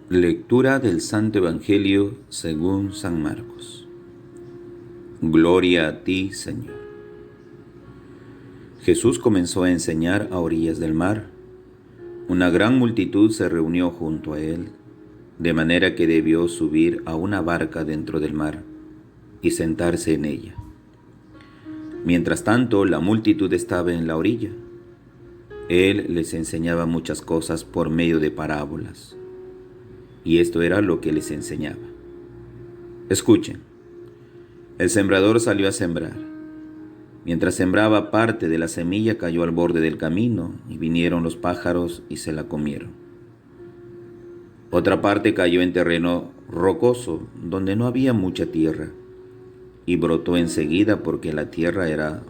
Lectura del Santo Evangelio según San Marcos. Gloria a ti, Señor. Jesús comenzó a enseñar a orillas del mar. Una gran multitud se reunió junto a él, de manera que debió subir a una barca dentro del mar y sentarse en ella. Mientras tanto, la multitud estaba en la orilla. Él les enseñaba muchas cosas por medio de parábolas. Y esto era lo que les enseñaba. Escuchen. El sembrador salió a sembrar. Mientras sembraba, parte de la semilla cayó al borde del camino, y vinieron los pájaros y se la comieron. Otra parte cayó en terreno rocoso, donde no había mucha tierra, y brotó enseguida porque la tierra era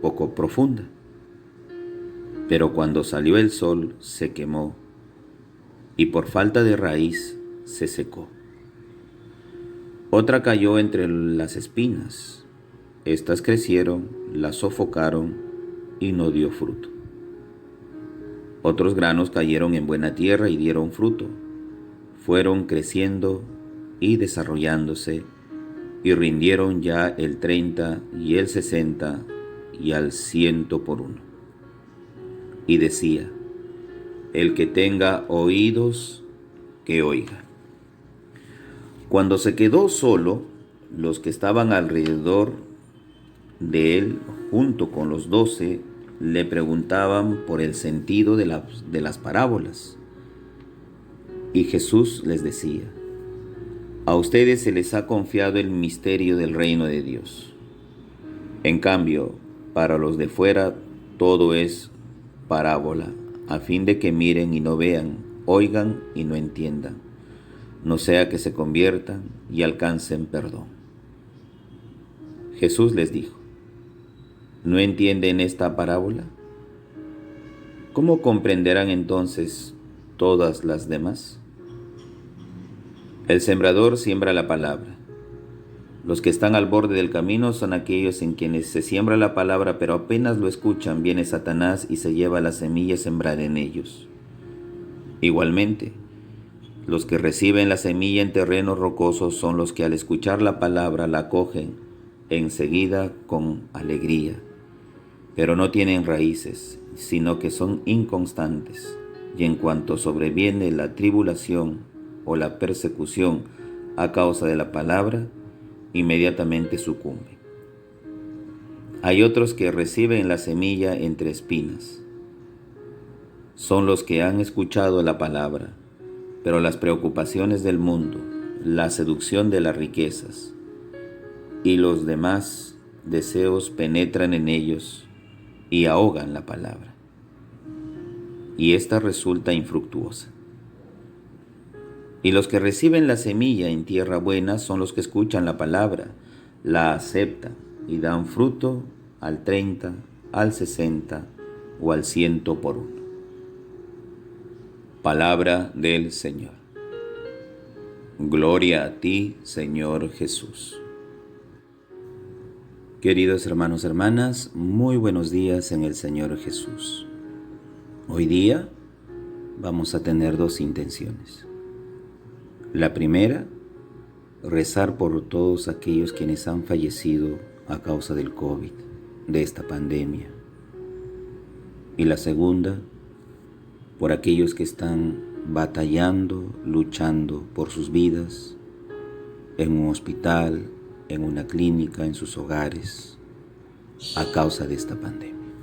poco profunda. Pero cuando salió el sol, se quemó, y por falta de raíz se secó. Otra cayó entre las espinas. Estas crecieron, la sofocaron y no dio fruto. Otros granos cayeron en buena tierra y dieron fruto. Fueron creciendo y desarrollándose y rindieron ya el 30 y el 60 y al 100 por uno. Y decía: el que tenga oídos, que oiga. Cuando se quedó solo, los que estaban alrededor de él, junto con los 12, le preguntaban por el sentido de las parábolas. Y Jesús les decía: a ustedes se les ha confiado el misterio del reino de Dios. En cambio, para los de fuera, todo es parábola, a fin de que miren y no vean, oigan y no entiendan, no sea que se conviertan y alcancen perdón. Jesús les dijo: ¿no entienden esta parábola? ¿Cómo comprenderán entonces todas las demás? El sembrador siembra la palabra. Los que están al borde del camino son aquellos en quienes se siembra la palabra, pero apenas lo escuchan, viene Satanás y se lleva la semilla a sembrar en ellos. Igualmente, los que reciben la semilla en terrenos rocosos son los que al escuchar la palabra la acogen enseguida con alegría, pero no tienen raíces, sino que son inconstantes, y en cuanto sobreviene la tribulación o la persecución a causa de la palabra, inmediatamente sucumben. Hay otros que reciben la semilla entre espinas. Son los que han escuchado la palabra, pero las preocupaciones del mundo, la seducción de las riquezas y los demás deseos penetran en ellos y ahogan la palabra, y ésta resulta infructuosa. Y los que reciben la semilla en tierra buena son los que escuchan la palabra, la aceptan y dan fruto al 30, al 60 o al 100 por uno. Palabra del Señor. Gloria a ti, Señor Jesús. Queridos hermanos y hermanas, muy buenos días en el Señor Jesús. Hoy día vamos a tener dos intenciones. La primera, rezar por todos aquellos quienes han fallecido a causa del COVID, de esta pandemia. Y la segunda, por aquellos que están batallando, luchando por sus vidas, en un hospital, en una clínica, en sus hogares, a causa de esta pandemia.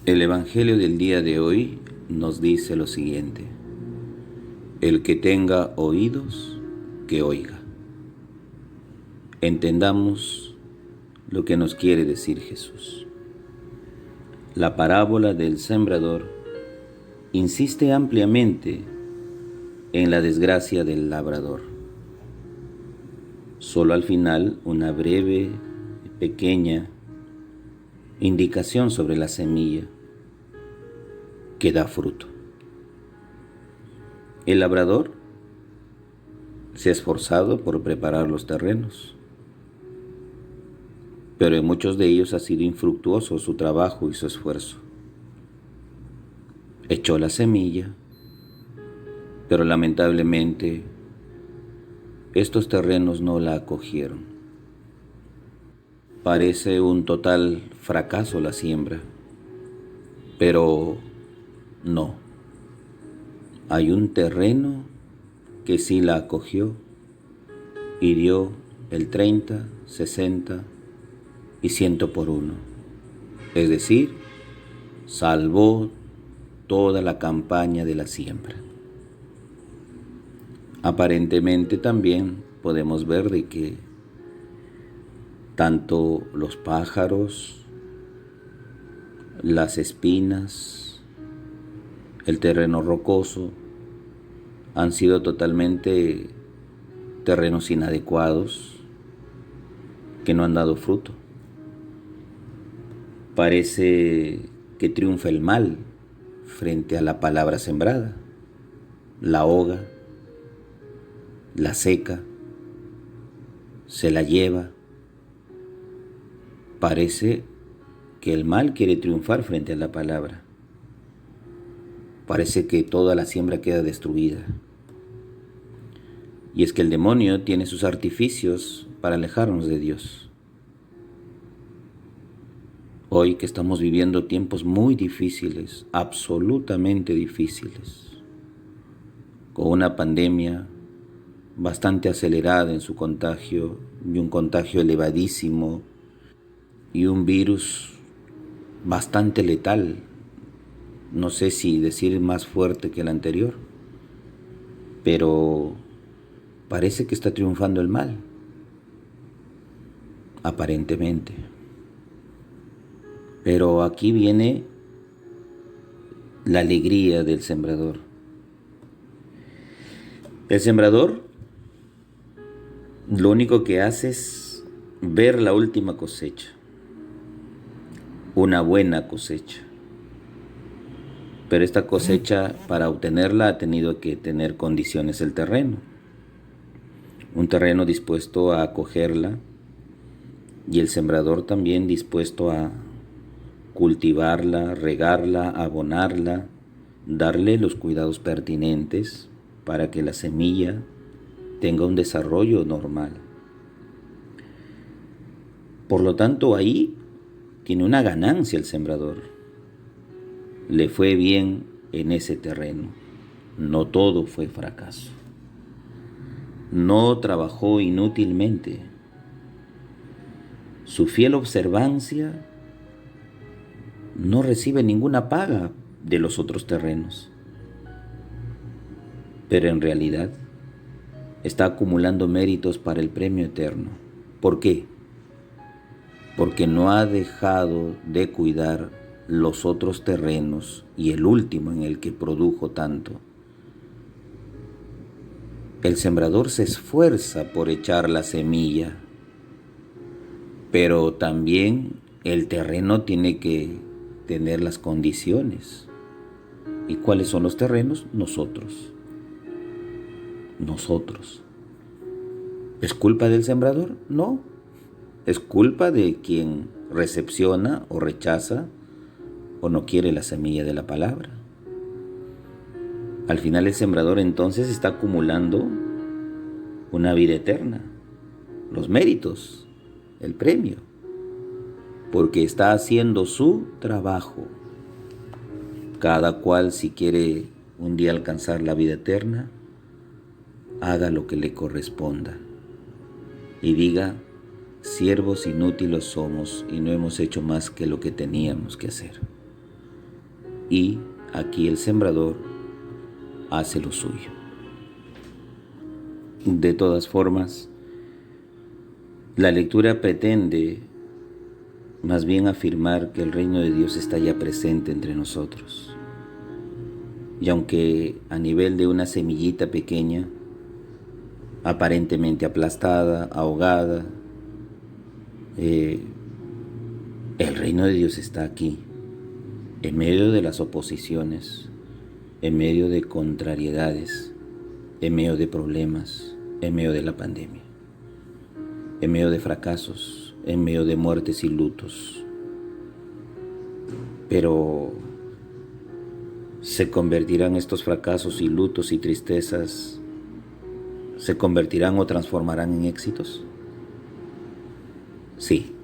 El Evangelio del día de hoy nos dice lo siguiente: el que tenga oídos, que oiga. Entendamos lo que nos quiere decir Jesús. La parábola del sembrador insiste ampliamente en la desgracia del labrador. Solo al final, una breve, pequeña indicación sobre la semilla que da fruto. El labrador se ha esforzado por preparar los terrenos, pero en muchos de ellos ha sido infructuoso su trabajo y su esfuerzo. Echó la semilla, Pero lamentablemente, estos terrenos no la acogieron. Parece un total fracaso la siembra, pero no. Hay un terreno que sí la acogió y dio el 30, 60 y 100 por uno. Es decir, salvó toda la campaña de la siembra. Aparentemente también podemos ver de que tanto los pájaros, las espinas, el terreno rocoso han sido totalmente terrenos inadecuados que no han dado fruto. Parece que triunfa el mal frente a la palabra sembrada, la ahoga, la seca, se la lleva. Parece que el mal quiere triunfar frente a la palabra. Parece que toda la siembra queda destruida. Y es que el demonio tiene sus artificios para alejarnos de Dios. Hoy que estamos viviendo tiempos muy difíciles, absolutamente difíciles, con una pandemia bastante acelerada en su contagio y un contagio elevadísimo y un virus bastante letal, no sé si decir más fuerte que el anterior, pero parece que está triunfando el mal, aparentemente. Pero aquí viene la alegría del sembrador. El sembrador lo único que hace es ver la última cosecha, una buena cosecha. Pero esta cosecha, para obtenerla, ha tenido que tener condiciones el terreno. Un terreno dispuesto a acogerla y el sembrador también dispuesto a cultivarla, regarla, abonarla, darle los cuidados pertinentes para que la semilla tenga un desarrollo normal. Por lo tanto, ahí tiene una ganancia el sembrador. Le fue bien en ese terreno. No todo fue fracaso. No trabajó inútilmente. Su fiel observancia no recibe ninguna paga de los otros terrenos. Pero en realidad está acumulando méritos para el premio eterno. ¿Por qué? Porque no ha dejado de cuidar los otros terrenos y el último en el que produjo tanto. El sembrador se esfuerza por echar la semilla, pero también el terreno tiene que tener las condiciones. ¿Y cuáles son los terrenos? Nosotros. ¿Es culpa del sembrador? No. Es culpa de quien recepciona o rechaza o no quiere la semilla de la palabra. Al final el sembrador entonces está acumulando una vida eterna, los méritos, el premio, porque está haciendo su trabajo. Cada cual, si quiere un día alcanzar la vida eterna, haga lo que le corresponda y diga: siervos inútiles somos y no hemos hecho más que lo que teníamos que hacer. Y aquí el sembrador hace lo suyo. De todas formas, la lectura pretende más bien afirmar que el reino de Dios está ya presente entre nosotros. Y aunque a nivel de una semillita pequeña, aparentemente aplastada, ahogada, el reino de Dios está aquí, en medio de las oposiciones, en medio de contrariedades, en medio de problemas, en medio de la pandemia, en medio de fracasos, en medio de muertes y lutos. Pero ¿Se convertirán estos fracasos y lutos y tristezas, se convertirán o transformarán en éxitos? Sí.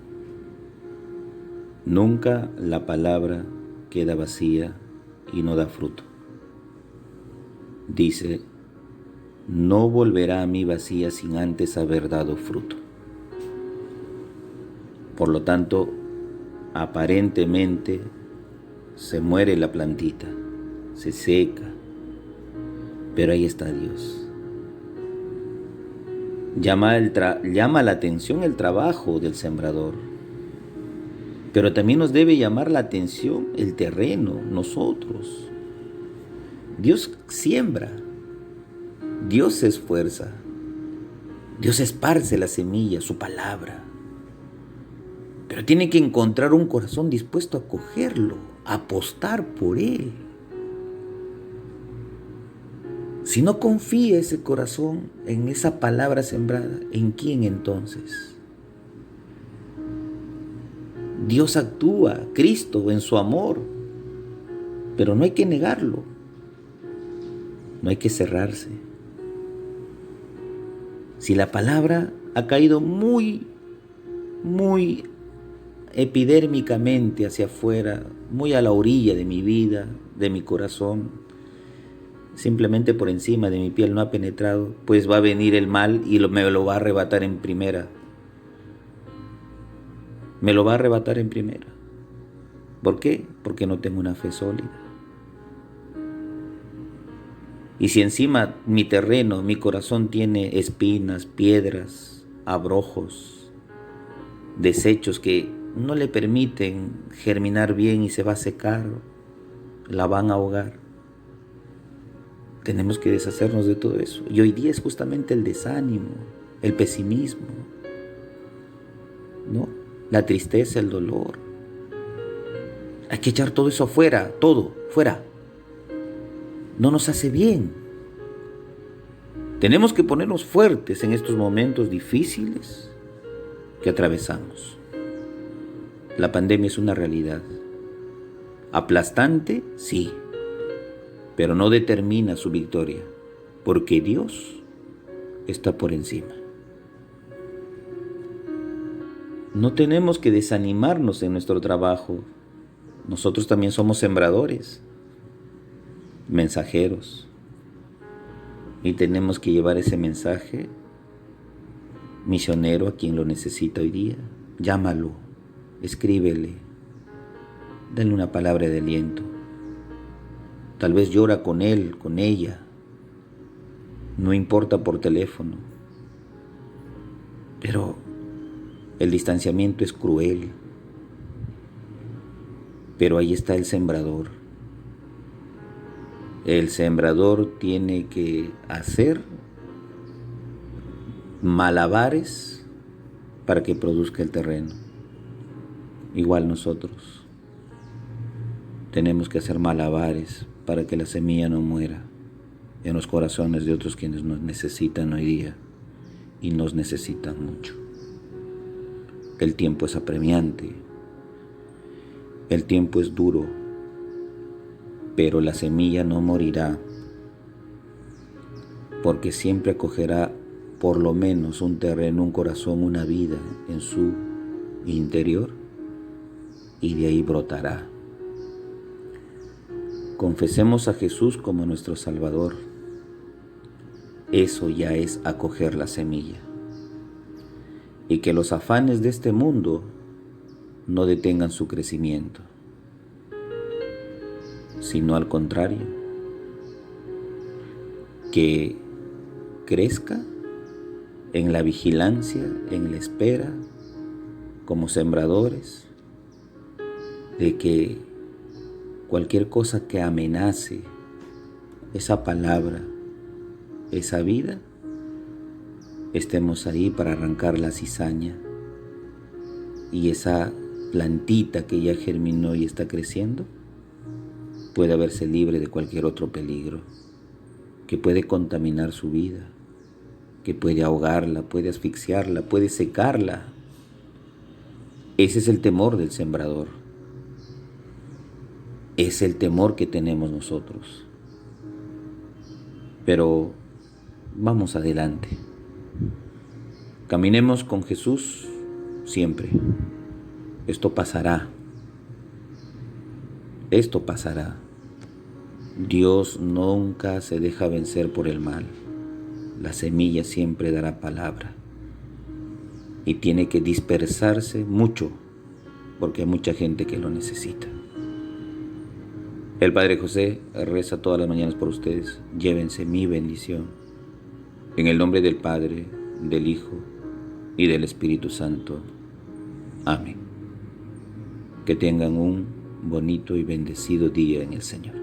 Nunca la palabra queda vacía y no da fruto. Dice, no volverá a mí vacía sin antes haber dado fruto. Por lo tanto, aparentemente se muere la plantita, se seca, pero ahí está Dios. Llama la atención el trabajo del sembrador, pero también nos debe llamar la atención el terreno, nosotros. Dios siembra, Dios se esfuerza, Dios esparce la semilla, su palabra, pero tiene que encontrar un corazón dispuesto a cogerlo, a apostar por él. Si no confía ese corazón en esa palabra sembrada, ¿en quién entonces? Dios actúa, Cristo, en su amor, pero no hay que negarlo, no hay que cerrarse. Si la palabra ha caído muy epidérmicamente hacia afuera, muy a la orilla de mi vida, de mi corazón, simplemente por encima de mi piel no ha penetrado, pues va a venir el mal y me lo va a arrebatar en primera. Me lo va a arrebatar en primera. ¿Por qué? Porque no tengo una fe sólida. Y si encima mi terreno, mi corazón tiene espinas, piedras, abrojos, desechos que no le permiten germinar bien y se va a secar, la van a ahogar. Tenemos que deshacernos de todo eso. Y hoy día es justamente el desánimo, el pesimismo, ¿no? La tristeza, el dolor. Hay que echar todo eso afuera, todo, fuera. No nos hace bien. Tenemos que ponernos fuertes en estos momentos difíciles que atravesamos. La pandemia es una realidad. Aplastante, sí, pero no determina su victoria, porque Dios está por encima. No tenemos que desanimarnos en nuestro trabajo. Nosotros también somos sembradores, mensajeros, y tenemos que llevar ese mensaje misionero a quien lo necesita hoy día. Llámalo, escríbele, dale una palabra de aliento. Tal vez llora con él, con ella. No importa por teléfono. Pero el distanciamiento es cruel. Pero ahí está el sembrador. El sembrador tiene que hacer malabares para que produzca el terreno. Igual nosotros tenemos que hacer malabares para que la semilla no muera en los corazones de otros quienes nos necesitan hoy día y nos necesitan mucho. El tiempo es apremiante, el tiempo es duro, pero la semilla no morirá, porque siempre acogerá por lo menos un terreno, un corazón, una vida en su interior, y de ahí brotará. Confesemos a Jesús como nuestro Salvador. Eso ya es acoger la semilla. Y que los afanes de este mundo no detengan su crecimiento, sino al contrario, que crezca en la vigilancia, en la espera, como sembradores, de que cualquier cosa que amenace esa palabra, esa vida, estemos ahí para arrancar la cizaña y esa plantita que ya germinó y está creciendo puede verse libre de cualquier otro peligro que puede contaminar su vida, que puede ahogarla, puede asfixiarla, puede secarla. Ese es el temor del sembrador. es el temor que tenemos nosotros. Pero vamos adelante. Caminemos con Jesús siempre. Esto pasará. Esto pasará. Dios nunca se deja vencer por el mal. La semilla siempre dará palabra. Y tiene que dispersarse mucho, porque hay mucha gente que lo necesita. El Padre José reza todas las mañanas por ustedes. Llévense mi bendición. En el nombre del Padre, del Hijo y del Espíritu Santo. Amén. Que tengan un bonito y bendecido día en el Señor.